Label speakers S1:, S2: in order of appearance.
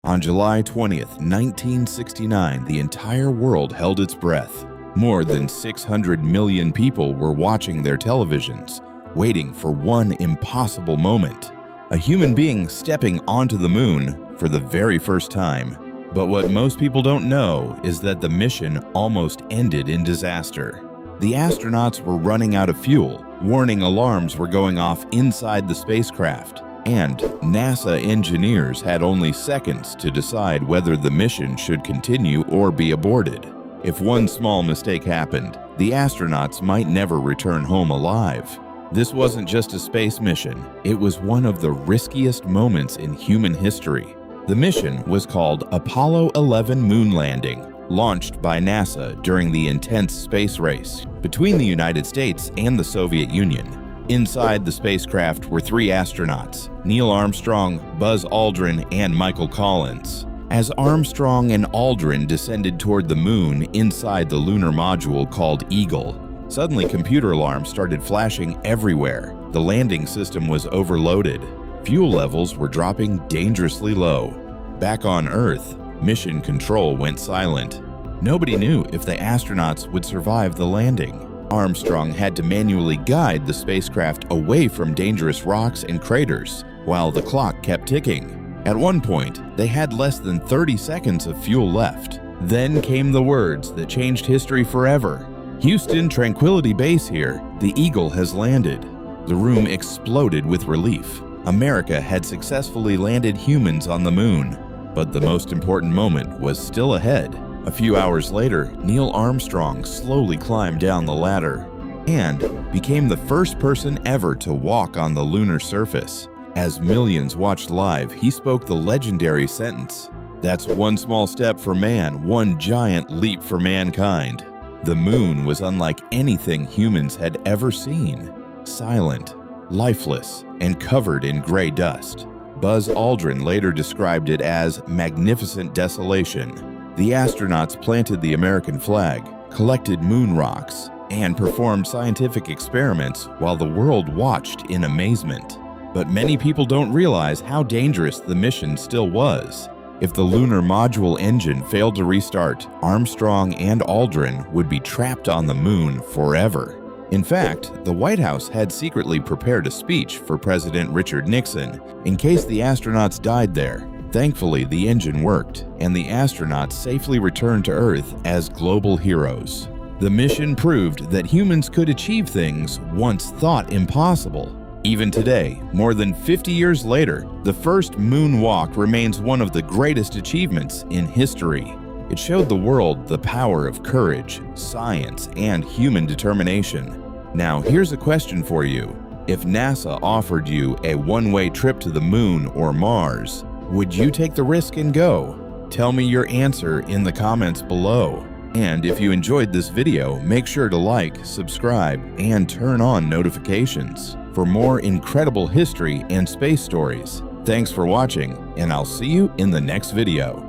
S1: On July 20th, 1969, the entire world held its breath. More than 600 million people were watching their televisions, waiting for one impossible moment: a human being stepping onto the moon for the very first time. But what most people don't know is that the mission almost ended in disaster. The astronauts were running out of fuel, warning alarms were going off inside the spacecraft, and NASA engineers had only seconds to decide whether the mission should continue or be aborted. If one small mistake happened, the astronauts might never return home alive. This wasn't just a space mission, it was one of the riskiest moments in human history. The mission was called Apollo 11 Moon Landing, launched by NASA during the intense space race between the United States and the Soviet Union. Inside the spacecraft were 3 astronauts: Neil Armstrong, Buzz Aldrin, and Michael Collins. As Armstrong and Aldrin descended toward the moon inside the lunar module called Eagle, suddenly computer alarms started flashing everywhere. The landing system was overloaded. Fuel levels were dropping dangerously low. Back on Earth, mission control went silent. Nobody knew if the astronauts would survive the landing. Armstrong had to manually guide the spacecraft away from dangerous rocks and craters, while the clock kept ticking. At one point, they had less than 30 seconds of fuel left. Then came the words that changed history forever. "Houston, Tranquility Base here. The Eagle has landed." The room exploded with relief. America had successfully landed humans on the moon. But the most important moment was still ahead. A few hours later, Neil Armstrong slowly climbed down the ladder and became the first person ever to walk on the lunar surface. As millions watched live, he spoke the legendary sentence, "That's one small step for man, one giant leap for mankind." The moon was unlike anything humans had ever seen. Silent, lifeless, and covered in gray dust. Buzz Aldrin later described it as magnificent desolation. The astronauts planted the American flag, collected moon rocks, and performed scientific experiments while the world watched in amazement. But many people don't realize how dangerous the mission still was. If the lunar module engine failed to restart, Armstrong and Aldrin would be trapped on the moon forever. In fact, the White House had secretly prepared a speech for President Richard Nixon in case the astronauts died there. Thankfully, the engine worked, and the astronauts safely returned to Earth as global heroes. The mission proved that humans could achieve things once thought impossible. Even today, more than 50 years later, the first moonwalk remains one of the greatest achievements in history. It showed the world the power of courage, science, and human determination. Now, here's a question for you. If NASA offered you a one-way trip to the moon or Mars, would you take the risk and go? Tell me your answer in the comments below. And if you enjoyed this video, make sure to like, subscribe, and turn on notifications for more incredible history and space stories. Thanks for watching, and I'll see you in the next video.